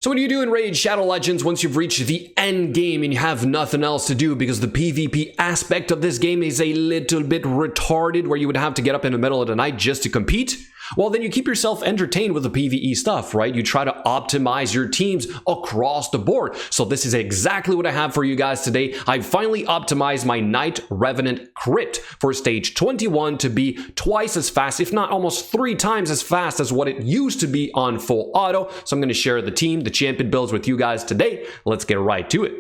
So what do you do in Raid Shadow Legends once you've reached the end game and you have nothing else to do, because the PvP aspect of this game is a little bit retarded, where you would have to get up in the middle of the night just to compete? Well, then you keep yourself entertained with the PvE stuff, right? You try to optimize your teams across the board. So this is exactly what I have for you guys today. I finally optimized my Knight Revenant crit for stage 21 to be twice as fast, if not almost 3 times as fast as what it used to be on full auto. So I'm going to share the team, the champion builds with you guys today. Let's get right to it.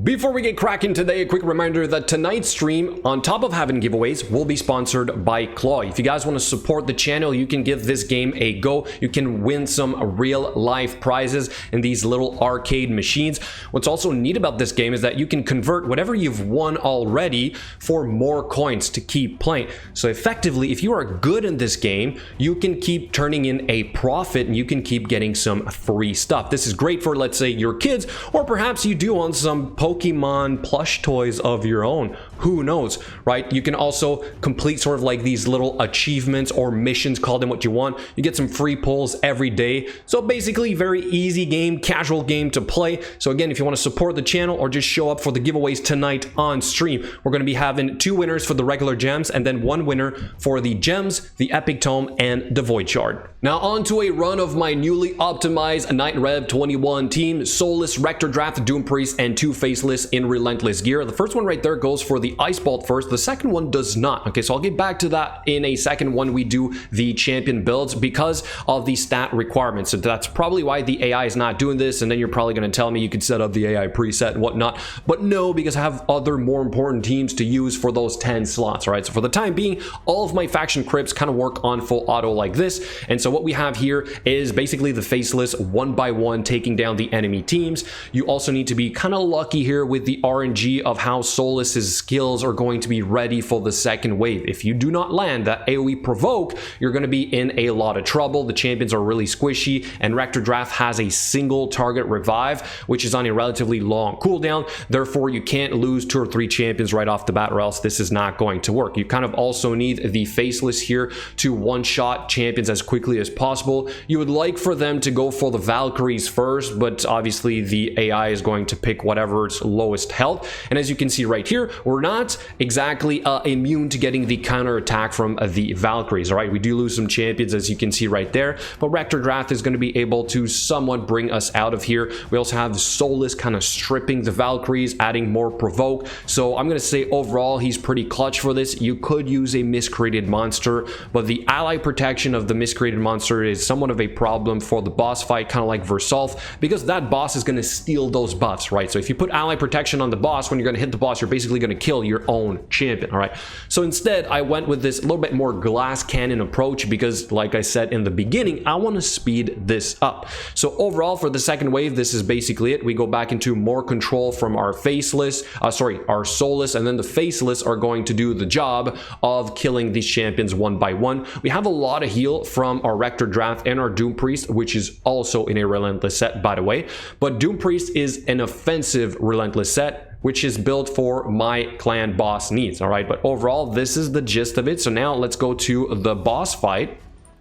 Before we get cracking today, a quick reminder that tonight's stream, on top of having giveaways, will be sponsored by Claw. If you guys want to support the channel, you can give this game a go. You can win some real life prizes in these little arcade machines. What's also neat about this game is that you can convert whatever you've won already for more coins to keep playing. So effectively, if you are good in this game, you can keep turning in a profit and you can keep getting some free stuff. This is great for, let's say, your kids, or perhaps you do want some Pokemon plush toys of your own. Who knows, right? You can also complete sort of like these little achievements or missions, call them what you want. You get some free pulls every day. So basically, very easy game, casual game to play. So again, if you want to support the channel or just show up for the giveaways tonight on stream, we're going to be having 2 winners for the regular gems and then 1 winner for the gems, the epic tome, and the void shard. Now on to a run of my newly optimized Knight Rev 21 team: Soulless, Rector Draft, Doom Priest, and 2 Faceless in Relentless gear. The first one right there goes for the Ice Bolt first. The second one does not. Okay, so I'll get back to that in a second when we do the champion builds because of the stat requirements. So that's probably why the AI is not doing this, and then you're probably going to tell me you could set up the AI preset and whatnot. But no, because I have other more important teams to use for those 10 slots. All right, so for the time being, all of my faction crypts kind of work on full auto like this. And so what we have here is basically the Faceless 1 by 1 taking down the enemy teams. You also need to be kind of lucky here with the RNG of how Soulless's skills are going to be ready for the second wave. If you do not land that AoE provoke, you're going to be in a lot of trouble. The champions are really squishy, and Rector Draft has a single target revive, which is on a relatively long cooldown. Therefore, you can't lose 2 or 3 champions right off the bat, or else this is not going to work. You kind of also need the Faceless here to one-shot champions as quickly as possible. You would like for them to go for the Valkyries first, but obviously the AI is going to pick whatever's lowest health. And as you can see right here, we're not exactly immune to getting the counter attack from the Valkyries. All right, we do lose some champions, as you can see right there, but Rector Draft is going to be able to somewhat bring us out of here. We also have Soulless kind of stripping the Valkyries, adding more provoke. So I'm going to say overall he's pretty clutch for this. You could use a miscreated monster, but the ally protection of the miscreated monster is somewhat of a problem for the boss fight, kind of like Versolf, because that boss is going to steal those buffs, right? So if you put ally protection on the boss, when you're going to hit the boss, you're basically going to kill your own champion. All right, so instead I went with this little bit more glass cannon approach because, like I said in the beginning, I want to speed this up. So overall for the second wave, this is basically it. We go back into more control from our Faceless, our Soulless, and then the Faceless are going to do the job of killing these champions 1 by 1. We have a lot of heal from our Rector Draft and our Doom Priest, which is also in a Relentless set, by the way, but Doom Priest is an offensive Relentless set, which is built for my clan boss needs. All right, but overall this is the gist of it. So now let's go to the boss fight,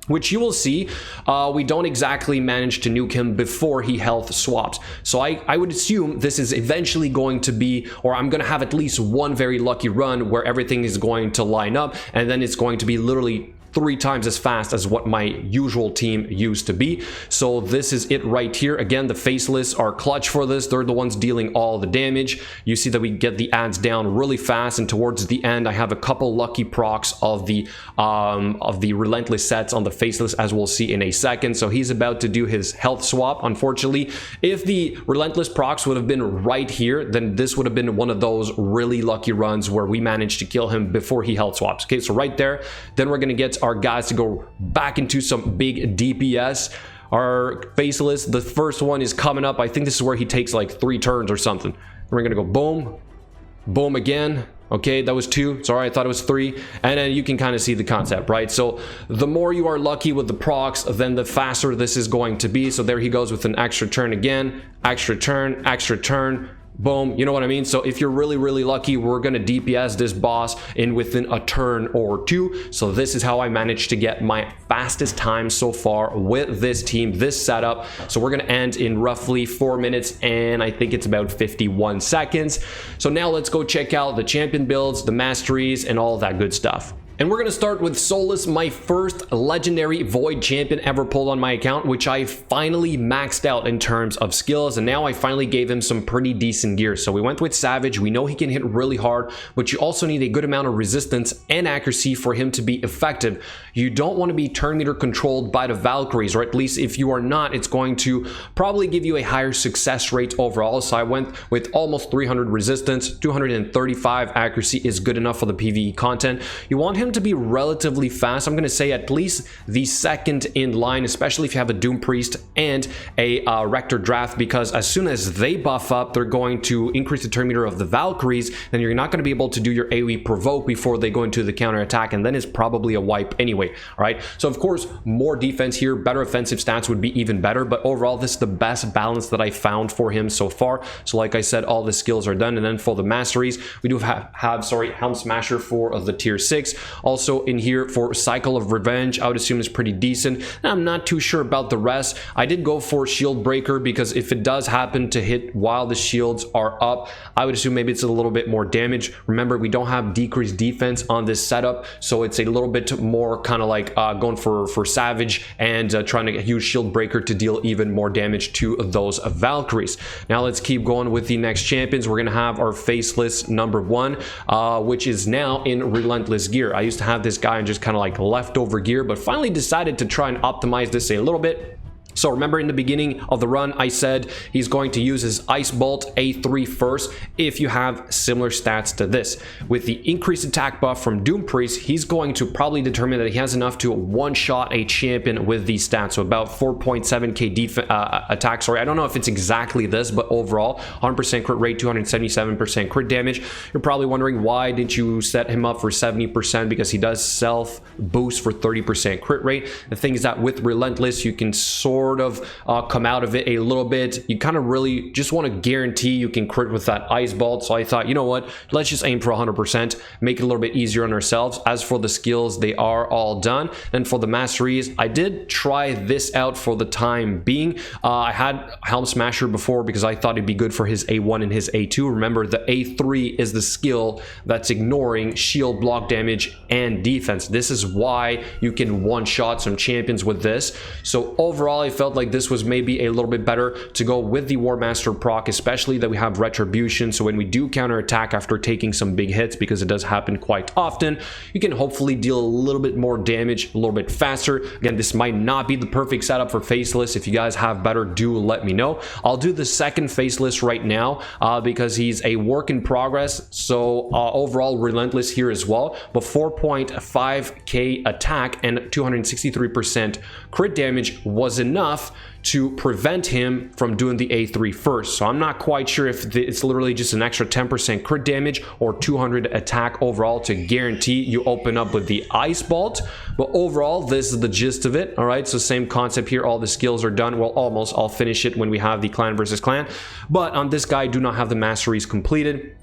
which you will see we don't exactly manage to nuke him before he health swaps. So I would assume this is eventually going to be, or I'm going to have at least one very lucky run where everything is going to line up, and then it's going to be literally 3 times as fast as what my usual team used to be. So this is it right here. Again, the Faceless are clutch for this. They're the ones dealing all the damage. You see that we get the ads down really fast, and towards the end I have a couple lucky procs of the Relentless sets on the Faceless, as we'll see in a second. So he's about to do his health swap. Unfortunately, if the Relentless procs would have been right here, then this would have been one of those really lucky runs where we managed to kill him before he health swaps. Okay, so right there, then we're gonna get our guys to go back into some big DPS. Our Faceless, the first one is coming up. I think this is where he takes like 3 turns or something. We're gonna go boom, boom again. Okay, that was 2. Sorry, I thought it was 3. And then you can kind of see the concept, right? So the more you are lucky with the procs, then the faster this is going to be. So there he goes with an extra turn again, extra turn, boom, you know what I mean? So if you're really lucky, we're gonna DPS this boss in within a turn or two. So this is how I managed to get my fastest time so far with this team, this setup. So we're gonna end in roughly 4 minutes and I think it's about 51 seconds. So now let's go check out the champion builds, the masteries, and all that good stuff. And we're going to start with Solus, my first legendary Void champion ever pulled on my account, which I finally maxed out in terms of skills, and now I finally gave him some pretty decent gear. So we went with Savage. We know he can hit really hard, but you also need a good amount of resistance and accuracy for him to be effective. You don't want to be turn meter controlled by the Valkyries, or at least if you are not, it's going to probably give you a higher success rate overall. So I went with almost 300 resistance, 235 accuracy is good enough for the PvE content. You want him to be relatively fast. I'm going to say at least the second in line, especially if you have a Doom Priest and a Rector Draft, because as soon as they buff up, they're going to increase the turn meter of the Valkyries, then you're not going to be able to do your AoE provoke before they go into the counter attack, and then it's probably a wipe anyway. All right, so of course more defense here, better offensive stats would be even better, but overall this is the best balance that I found for him so far. So like I said, all the skills are done. And then for the masteries, we do have Helm Smasher for the tier 6. Also in here for Cycle of Revenge, I would assume is pretty decent. I'm not too sure about the rest. I did go for Shield Breaker because if it does happen to hit while the shields are up, I would assume maybe it's a little bit more damage. Remember, we don't have decreased defense on this setup, so it's a little bit more kind of like going for Savage and trying to use Shield Breaker to deal even more damage to those Valkyries. Now let's keep going with the next champions. We're gonna have our Faceless number 1, which is now in Relentless gear. I used to have this guy in just kind of like leftover gear, but finally decided to try and optimize this a little bit. So remember in the beginning of the run, I said he's going to use his Ice Bolt A3 first if you have similar stats to this. With the increased attack buff from Doom Priest, he's going to probably determine that he has enough to one-shot a champion with these stats. So about 4.7k attack. Sorry, I don't know if it's exactly this, but overall, 100% crit rate, 277% crit damage. You're probably wondering, why didn't you set him up for 70%? Because he does self-boost for 30% crit rate. The thing is that with Relentless, you can sort of come out of it a little bit. You kind of really just want to guarantee you can crit with that Ice Bolt. So I thought, you know what, let's just aim for 100%, make it a little bit easier on ourselves. As for the skills, they are all done. And for the masteries, I did try this out for the time being. I had Helm Smasher before because I thought it'd be good for his A1 and his A2. Remember, the A3 is the skill that's ignoring shield, block damage, and defense. This is why you can one-shot some champions with this. So overall, I felt like this was maybe a little bit better to go with the War Master proc, especially that we have Retribution. So when we do counter attack after taking some big hits, because it does happen quite often, you can hopefully deal a little bit more damage a little bit faster. Again, this might not be the perfect setup for Faceless. If you guys have better, do let me know. I'll do the second Faceless right now because he's a work in progress. So overall Relentless here as well, but 4.5k attack and 263% crit damage was enough to prevent him from doing the A3 first. So I'm not quite sure if it's literally just an extra 10% crit damage or 200 attack overall to guarantee you open up with the Ice Bolt. But overall, this is the gist of it. All right, so same concept here. All the skills are done. Well, almost. I'll finish it when we have the clan versus clan. But on this guy, I do not have the masteries completed.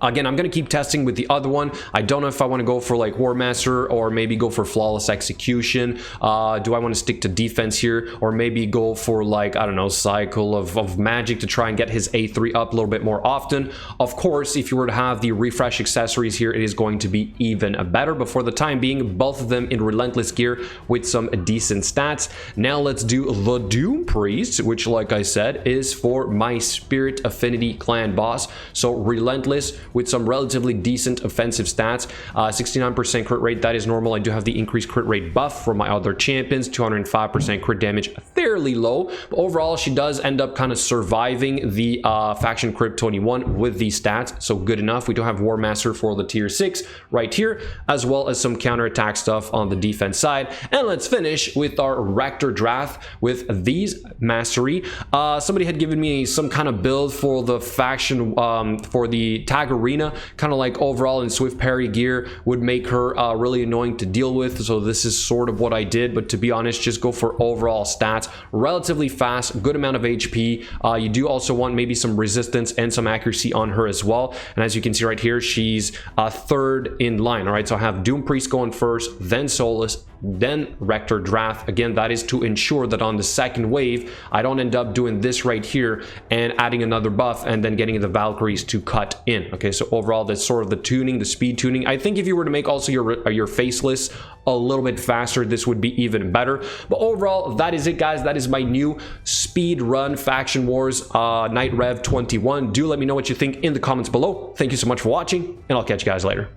Again, I'm going to keep testing with the other one. I don't know if I want to go for like War Master or maybe go for Flawless Execution. Do I want to stick to defense here, or maybe go for like, I don't know, Cycle of Magic to try and get his A3 up a little bit more often? Of course, if you were to have the refresh accessories here, it is going to be even better. But for the time being, both of them in Relentless gear with some decent stats. Now let's do the Doom Priest, which like I said, is for my Spirit Affinity clan boss. So Relentless with some relatively decent offensive stats, 69% crit rate, that is normal. I do have the increased crit rate buff for my other champions, 205% crit damage, fairly low, but overall she does end up kind of surviving the faction crit 21 with these stats, so good enough. We do have War Master for the tier 6 right here, as well as some counterattack stuff on the defense side. And let's finish with our Rector Draft with these mastery. Somebody had given me some kind of build for the faction, for the Tagger arena. Kind of like overall in Swift parry gear would make her really annoying to deal with, so this is sort of what I did. But to be honest, just go for overall stats. Relatively fast, good amount of HP. You do also want maybe some resistance and some accuracy on her as well. And as you can see right here, she's third in line. All right, so I have Doom Priest going first, then Solus, then Rector Drath. Again, that is to ensure that on the second wave I don't end up doing this right here and adding another buff and then getting the Valkyries to cut in. Okay, so overall that's sort of the tuning, the speed tuning. I think if you were to make also your faceless a little bit faster, this would be even better. But overall, that is it, guys. That is my new speed run Faction Wars Night Rev 21. Do let me know what you think in the comments below. Thank you so much for watching, and I'll catch you guys later.